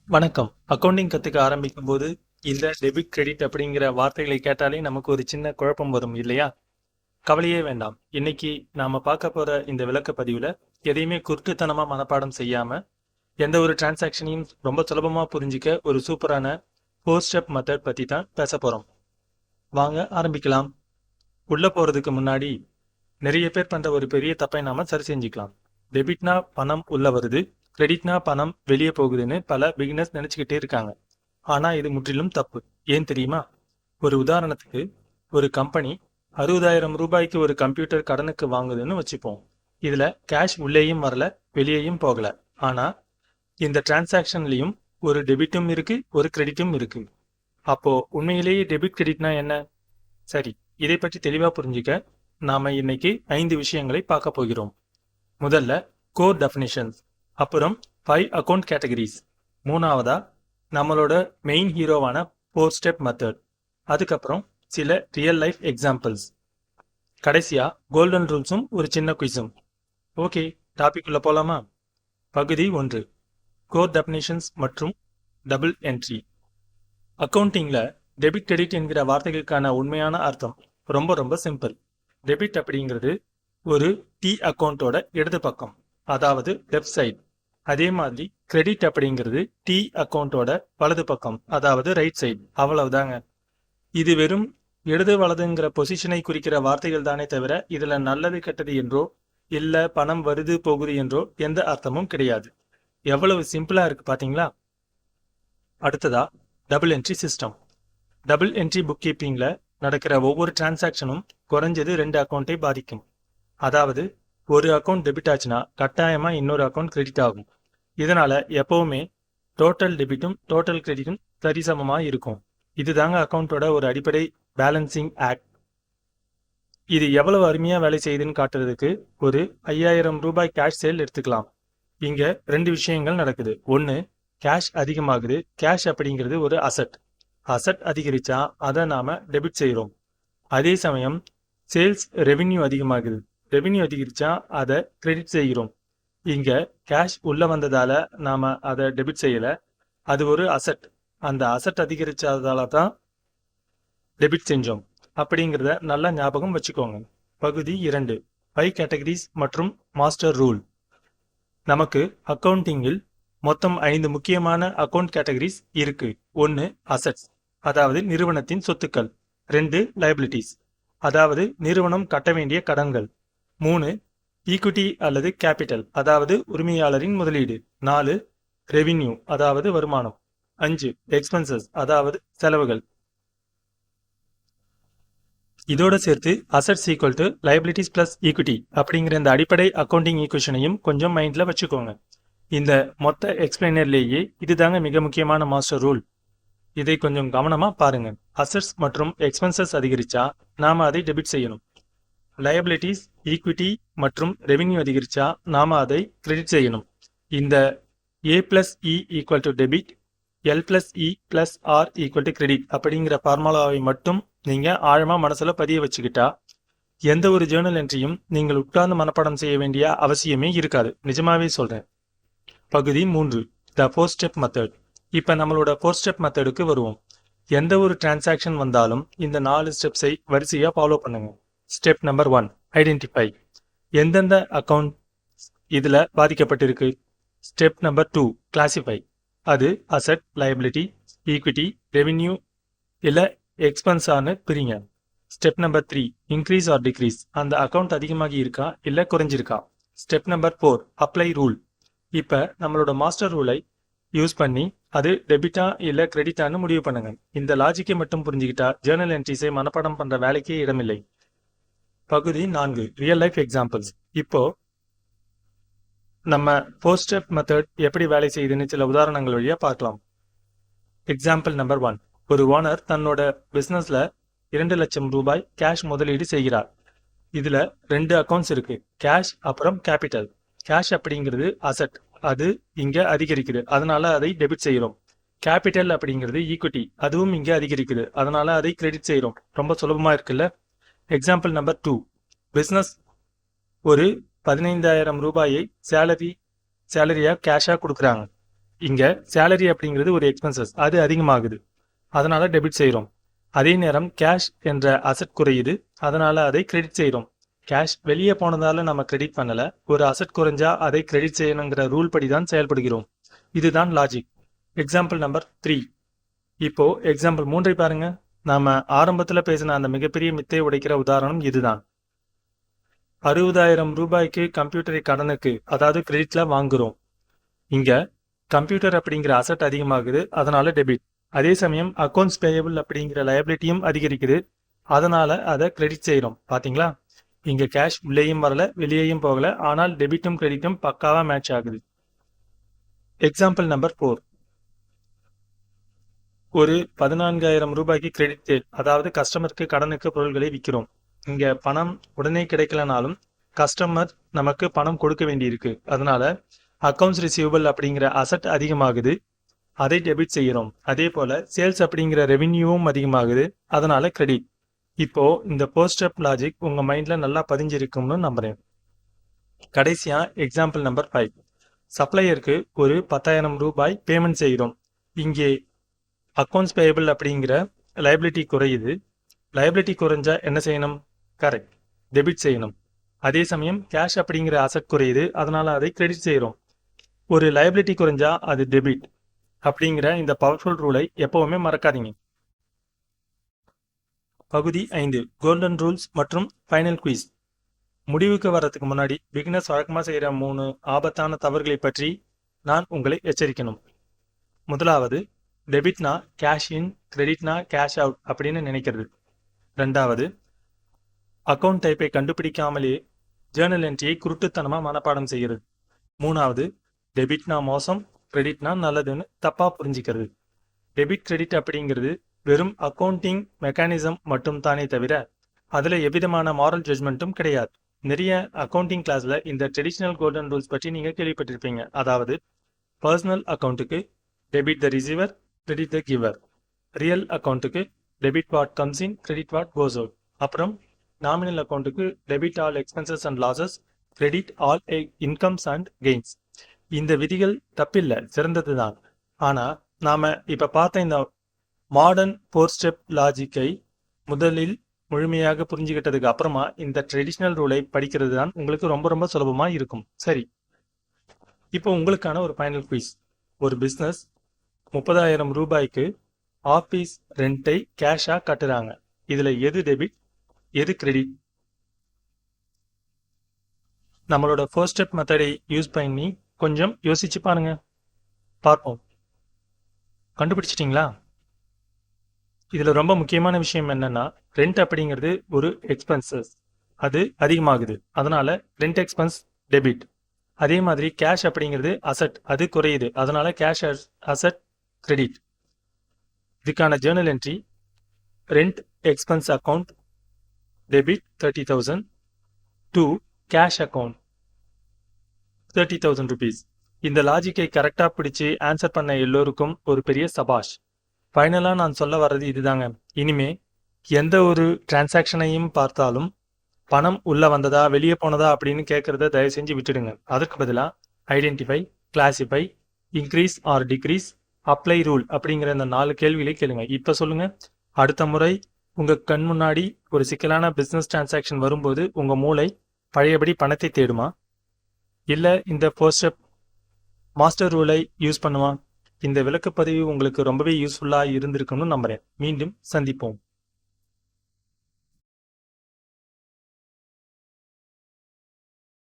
வணக்கம். அக்கவுண்டிங் கத்துக்க ஆரம்பிக்கும் போது இந்த டெபிட் கிரெடிட் அப்படிங்கிற வார்த்தைகளை கேட்டாலே நமக்கு ஒரு சின்ன குழப்பம் வரும் இல்லையா? கவலையே வேண்டாம். இன்னைக்கு நாம பார்க்க போற இந்த விளக்க பதிவுல எதையுமே குருட்டுத்தனமா மனப்பாடம் செய்யாம எந்த ஒரு டிரான்சாக்ஷனையும் ரொம்ப சுலபமா புரிஞ்சிக்க ஒரு சூப்பரான 4 ஸ்டெப் மெத்தட் பத்தி தான் பேச போறோம். வாங்க ஆரம்பிக்கலாம். உள்ள போறதுக்கு முன்னாடி நிறைய பேர் பண்ற ஒரு பெரிய தப்பை நாம சரி செஞ்சுக்கலாம். டெபிட்னா பணம் உள்ள வருது, கிரெடிட்னா பணம் வெளியே போகுதுன்னு பல பிகினர்ஸ் நினைச்சுக்கிட்டே இருக்காங்க. ஆனா இது முற்றிலும் தப்பு. ஏன் தெரியுமா? ஒரு உதாரணத்துக்கு, ஒரு கம்பெனி 60,000 ரூபாய்க்கு ஒரு கம்ப்யூட்டர் கடனுக்கு வாங்குதுன்னு வச்சுப்போம். இதுல கேஷ் உள்ளேயும் வரல, வெளியேயும் போகல. ஆனா இந்த டிரான்சாக்ஷன்லயும் ஒரு டெபிட்டும் இருக்கு, ஒரு கிரெடிட்டும் இருக்கு. அப்போ உண்மையிலேயே டெபிட் கிரெடிட்னா என்ன? சரி, இதை பற்றி தெளிவா புரிஞ்சுக்க நாம இன்னைக்கு 5 விஷயங்களை பார்க்க போகிறோம். முதல்ல கோர் டெஃபினிஷன்ஸ், அப்புறம் 5 அக்கவுண்ட் கேட்டகரிஸ், மூணாவதா நம்மளோட மெயின் ஹீரோவான 4 ஸ்டெப் மெத்தட், அதுக்கப்புறம் சில ரியல் லைஃப் எக்ஸாம்பிள்ஸ், கடைசியா கோல்டன் ரூல்ஸும் ஒரு சின்ன குயிஸும். ஓகே, டாபிக் உள்ள போலாமா? பகுதி 1, கோர் டெஃபினிஷன்ஸ் மற்றும் டபுள் என்ட்ரி. அக்கவுண்டிங்ல டெபிட் கிரெடிட் என்கிற வார்த்தைகளுக்கான உண்மையான அர்த்தம் ரொம்ப ரொம்ப சிம்பிள். டெபிட் அப்படிங்கிறது ஒரு டி அக்கவுண்டோட இடது பக்கம், அதாவது லெஃப்ட் சைடு. அதே மாதிரி கிரெடிட் அப்படிங்கிறது டி அக்கவுண்டோட வலது பக்கம், அதாவது ரைட் சைடு. அவ்வளவுதாங்க. இது வெறும் இடது வலதுங்கிற பொசிஷனை குறிக்கிற வார்த்தைகள் தானே தவிர இதுல நல்லது கெட்டது என்றோ இல்ல பணம் வருது போகுது என்றோ எந்த அர்த்தமும் கிடையாது. எவ்வளவு சிம்பிளா இருக்கு பாத்தீங்களா? அடுத்ததா double entry system. Double entry book கீப்பிங்ல நடக்கிற ஒவ்வொரு டிரான்சாக்ஷனும் குறைஞ்சது 2 அக்கௌண்ட்டை பாதிக்கும். அதாவது ஒரு அக்கௌண்ட் டெபிட் ஆச்சுன்னா கட்டாயமா இன்னொரு அக்கௌண்ட் கிரெடிட் ஆகும். இதனால எப்பவுமே டோட்டல் டெபிட்டும் டோட்டல் கிரெடிட்டும் சரிசமமா இருக்கும். இதுதாங்க அக்கௌண்டோட ஒரு அடிப்படை பேலன்சிங் ஆக்ட். இது எவ்வளவு அருமையா வேலை செய்யுதுன்னு காட்டுறதுக்கு ஒரு 5,000 ரூபாய் கேஷ் சேல் எடுத்துக்கலாம். இங்க 2 விஷயங்கள் நடக்குது. ஒன்னு, கேஷ் அதிகமாகுது. கேஷ் அப்படிங்கிறது ஒரு அசட். அசட் அதிகரிச்சா அதை நாம டெபிட் செய்யறோம். அதே சமயம் சேல்ஸ் ரெவென்யூ அதிகமாகுது. ரெவென்யூ அதிகரிச்சா அதை கிரெடிட் செய்கிறோம். இங்க கேஷ் உள்ள வந்ததால நாம அதை டெபிட் செய்யல, அது ஒரு அசட். அந்த அசட் அதிகரிச்சதால தான் டெபிட் செஞ்சோம் அப்படிங்கிறத நல்லா ஞாபகம் வச்சுக்கோங்க. பகுதி 2, 5 கேட்டகரிஸ் மற்றும் மாஸ்டர் ரூல். நமக்கு அக்கவுண்டிங்கில் மொத்தம் 5 முக்கியமான அக்கவுண்ட் கேட்டகரிஸ் இருக்கு. 1 அசட்ஸ், அதாவது நிறுவனத்தின் சொத்துக்கள். 2 லைபிலிட்டிஸ், அதாவது நிறுவனம் கட்ட வேண்டிய கடன்கள். 3 ஈக்விட்டி அல்லது கேபிட்டல், அதாவது உரிமையாளரின் முதலீடு. 4 ரெவின்யூ, அதாவது வருமானம். 5 எக்ஸ்பென்சஸ், அதாவது செலவுகள். இதோட சேர்த்து assets equal to liabilities plus equity அப்படிங்கிற இந்த அடிப்படை அக்கவுண்டிங் ஈக்குவேஷனையும் கொஞ்சம் மைண்ட்ல வச்சுக்கோங்க. இந்த மொத்த எக்ஸ்பிளைனர்லேயே இதுதாங்க மிக முக்கியமான மாஸ்டர் ரூல். இதை கொஞ்சம் கவனமா பாருங்க. அசட்ஸ் மற்றும் எக்ஸ்பென்சஸ் அதிகரிச்சா நாம அதை டெபிட் செய்யணும். லயபிலிட்டிஸ், ஈக்விட்டி மற்றும் ரெவென்யூ அதிகரிச்சா நாம அதை கிரெடிட் செய்யணும். இந்த A plus E equal to debit, L plus E plus R equal to credit அப்படிங்கிற ஃபார்முலாவை மட்டும் நீங்க ஆழமா மனசுல பதிய வச்சுக்கிட்டா எந்த ஒரு ஜேர்னல் என்ட்ரியும் நீங்கள் உட்கார்ந்து மனப்பாடம் செய்ய வேண்டிய அவசியமே இருக்காது. நிஜமாவே சொல்றேன். பகுதி 3, த 4 ஸ்டெப் மெத்தட். இப்ப நம்மளோட 4 ஸ்டெப் மெத்தடுக்கு வருவோம். எந்த ஒரு டிரான்சாக்ஷன் வந்தாலும் இந்த 4 ஸ்டெப்ஸை வரிசையா ஃபாலோ பண்ணுங்க. Step number 1, identify. எந்தெந்த அக்கவுண்ட் இதுல பாதிக்கப்பட்டிருக்கு. Step number 2, classify. அது அசட், லைபிலிட்டி, ஈக்விட்டி, ரெவென்யூ இல்ல எக்ஸ்பென்ஸான்னு பிரிங்க. Step number 3, increase or decrease. அந்த அக்கவுண்ட் அதிகமாகி இருக்கா இல்ல குறைஞ்சிருக்கா. Step number 4, apply rule. இப்ப நம்மளோட மாஸ்டர் ரூலை யூஸ் பண்ணி அது டெபிட்டா இல்ல கிரெடிட்டான்னு முடிவு பண்ணுங்க. இந்த லாஜிக்கை மட்டும் புரிஞ்சுக்கிட்டா ஜேர்னல் என்ட்ரிஸை மனப்பாடம் பண்ற வேலைக்கே இடமில்லை. பகுதி 4, ரியல் லைஃப் எக்ஸாம்பிள்ஸ். இப்போ நம்ம 4 ஸ்டெப் மெத்தட் எப்படி வேலை செய்யுதுன்னு சில உதாரணங்கள் வழியா பார்க்கலாம். எக்ஸாம்பிள் நம்பர் 1, ஒரு ஓனர் தன்னோட பிசினஸ்ல 2 லட்சம் ரூபாய் கேஷ் முதலீடு செய்கிறார். இதுல 2 அக்கவுண்ட்ஸ் இருக்கு, கேஷ் அப்புறம் கேபிட்டல். கேஷ் அப்படிங்கிறது அசட், அது இங்க அதிகரிக்குது, அதனால அதை டெபிட் செய்யறோம். கேபிட்டல் அப்படிங்கிறது ஈக்விட்டி, அதுவும் இங்க அதிகரிக்குது, அதனால அதை கிரெடிட் செய்யறோம். ரொம்ப சுலபமா இருக்குல்ல? எக்ஸாம்பிள் நம்பர் 2, பிசினஸ் ஒரு 15,000 ரூபாயை சேலரியா கேஷா கொடுக்குறாங்க. இங்க சேலரி அப்படிங்கிறது ஒரு எக்ஸ்பென்சஸ், அது அதிகமாகுது, அதனால டெபிட் செய்கிறோம். அதே நேரம் கேஷ் என்ற அசட் குறையுது, அதனால அதை கிரெடிட் செய்கிறோம். கேஷ் வெளியே போனதால நம்ம கிரெடிட் பண்ணல, ஒரு அசட் குறைஞ்சா அதை கிரெடிட் செய்யணுங்கிற ரூல் படி தான் செயல்படுகிறோம். இதுதான் லாஜிக். Example number 3. இப்போ எக்ஸாம்பிள் 3 பாருங்க. நாம ஆரம்பத்துல பேசின அந்த மிகப்பெரிய மித்தை உடைக்கிற உதாரணம் இதுதான். 60,000 ரூபாய்க்கு கம்ப்யூட்டரை கடனுக்கு, அதாவது கிரெடிட்ல வாங்குறோம். இங்க கம்ப்யூட்டர் அப்படிங்கிற அசட் அதிகமாகுது, அதனால டெபிட். அதே சமயம் அக்கௌண்ட்ஸ் பேயபிள் அப்படிங்கிற லயபிலிட்டியும் அதிகரிக்குது, அதனால அதை கிரெடிட் செய்யறோம். பாத்தீங்களா, இங்க கேஷ் உள்ளேயும் வரல, வெளியேயும் போகல, ஆனால் டெபிட்டும் கிரெடிட்டும் பக்காவா மேட்ச் ஆகுது. Example number 4. ஒரு 14,000 ரூபாய்க்கு கிரெடிட் சேல், அதாவது கஸ்டமருக்கு கடனுக்கு பொருட்களை விற்கிறோம். இங்க பணம் உடனே கிடைக்கலனாலும் கஸ்டமர் நமக்கு பணம் கொடுக்க வேண்டியிருக்கு, அதனால அக்கௌண்ட்ஸ் ரிசீவபிள் அப்படிங்கிற அசட் அதிகமாகுது, அதை டெபிட் செய்யறோம். அதே போல சேல்ஸ் அப்படிங்கிற ரெவென்யூவும் அதிகமாகுது, அதனால கிரெடிட். இப்போ இந்த போஸ்ட் ஸ்டெப் லாஜிக் உங்க மைண்ட்ல நல்லா பதிஞ்சிருக்கும்னு நம்புறேன். கடைசியா எக்ஸாம்பிள் நம்பர் 5. சப்ளையருக்கு ஒரு 10,000 ரூபாய் பேமெண்ட் செய்கிறோம். இங்கே அக்கௌண்ட்ஸ் பேயபிள் அப்படிங்கிற லைபிலிட்டி குறையுது. லைபிலிட்டி குறைஞ்சா என்ன செய்யணும்? கரெக்ட், டெபிட் செய்யணும். அதே சமயம் கேஷ் அப்படிங்கிற அசட் குறையுது, அதனால அதை கிரெடிட் செய்யறோம். ஒரு லைபிலிட்டி குறைஞ்சா அது டெபிட் அப்படிங்கிற இந்த பவர்ஃபுல் ரூலை எப்பவுமே மறக்காதீங்க. பகுதி 5, கோல்டன் ரூல்ஸ் மற்றும் ஃபைனல் குயிஸ். முடிவுக்கு வர்றதுக்கு முன்னாடி பிகினர்ஸ் வழக்கமாக செய்கிற 3 ஆபத்தான தவறுகளை பற்றி நான் உங்களை எச்சரிக்கணும். முதலாவது, டெபிட்னா கேஷ் இன், கிரெடிட்னா கேஷ் அவுட் அப்படின்னு நினைக்கிறது. ரெண்டாவது, அக்கௌண்ட் டைப்பை கண்டுபிடிக்காமலே ஜேர்னல் என்ட்ரியை குருட்டுத்தனமாக மனப்பாடம் செய்கிறது. மூணாவது, டெபிட்னா மோசம், கிரெடிட்னா நல்லதுன்னு தப்பாக புரிஞ்சிக்கிறது. டெபிட் கிரெடிட் அப்படிங்கிறது வெறும் அக்கௌண்டிங் மெக்கானிசம் மட்டும் தானே தவிர அதில் எவ்விதமான மாரல் ஜட்மெண்ட்டும் கிடையாது. நிறைய அக்கௌண்டிங் கிளாஸில் இந்த ட்ரெடிஷ்னல் கோல்டன் ரூல்ஸ் பற்றி நீங்கள் கேள்விப்பட்டிருப்பீங்க. அதாவது பர்சனல் அக்கௌண்ட்டுக்கு debit the receiver, credit the giver. Real அக்கௌண்ட்டுக்கு debit what comes in, credit what goes out. அப்புறம் நாமினல் அக்கௌண்ட்டுக்கு debit all expenses and losses, credit all incomes and gains. இந்த விதிகள் தப்பில்லை, சிறந்தது தான். ஆனால் நாம் இப்போ பார்த்த இந்த மாடர்ன் 4 ஸ்டெப் லாஜிக்கை முதலில் முழுமையாக புரிஞ்சுக்கிட்டதுக்கு அப்புறமா இந்த ட்ரெடிஷ்னல் ரூலை படிக்கிறது தான் உங்களுக்கு ரொம்ப ரொம்ப சுலபமாக இருக்கும். சரி, இப்போ உங்களுக்கான ஒரு ஃபைனல் குயிஸ். ஒரு பிஸ்னஸ் 30,000 ரூபாய்க்கு ஆஃபீஸ் ரெண்டை கேஷாக கட்டுறாங்க. இதில் எது டெபிட், எது கிரெடிட்? நம்மளோட 4 ஸ்டெப் மெத்தடை யூஸ் பண்ணி கொஞ்சம் யோசிச்சு பாருங்க. பார்ப்போம். கண்டுபிடிச்சிட்டிங்களா? இதில் ரொம்ப முக்கியமான விஷயம் என்னன்னா, ரெண்ட் அப்படிங்கிறது ஒரு எக்ஸ்பென்சஸ், அது அதிகமாகுது, அதனால ரெண்ட் எக்ஸ்பென்ஸ் டெபிட். அதே மாதிரி கேஷ் அப்படிங்கிறது அசட், அது குறையுது, அதனால கேஷ் அசட் கிரெடிட். இதுக்கான Journal entry rent expense account debit 30,000 to cash account 30,000 rupees. இந்த லாஜிக்கை கரெக்டாக பிடிச்சி ஆன்சர் பண்ண எல்லோருக்கும் ஒரு பெரிய சபாஷ். ஃபைனலாக நான் சொல்ல வர்றது இதுதாங்க. இனிமே எந்த ஒரு டிரான்சாக்ஷனையும் பார்த்தாலும் பணம் உள்ளே வந்ததா வெளியே போனதா அப்படின்னு கேட்குறத தயவு செஞ்சு விட்டுடுங்க. அதற்கு பதிலாக identify, classify, increase or degrees, apply rule அப்படிங்கிற இந்த 4 கேள்விகளை கேளுங்க. இப்போ சொல்லுங்க, அடுத்த முறை உங்கள் கண் முன்னாடி ஒரு சிக்கலான பிஸ்னஸ் டிரான்சாக்ஷன் வரும்போது உங்கள் மூளை பழையபடி பணத்தை தேடுமா, இல்லை இந்த 4 ஸ்டெப் மாஸ்டர் ரூலை யூஸ் பண்ணுமா? இந்த விளக்கப்பதிவு உங்களுக்கு ரொம்பவே யூஸ்ஃபுல்லாக இருந்திருக்கும்னு நம்புறேன். மீண்டும் சந்திப்போம்.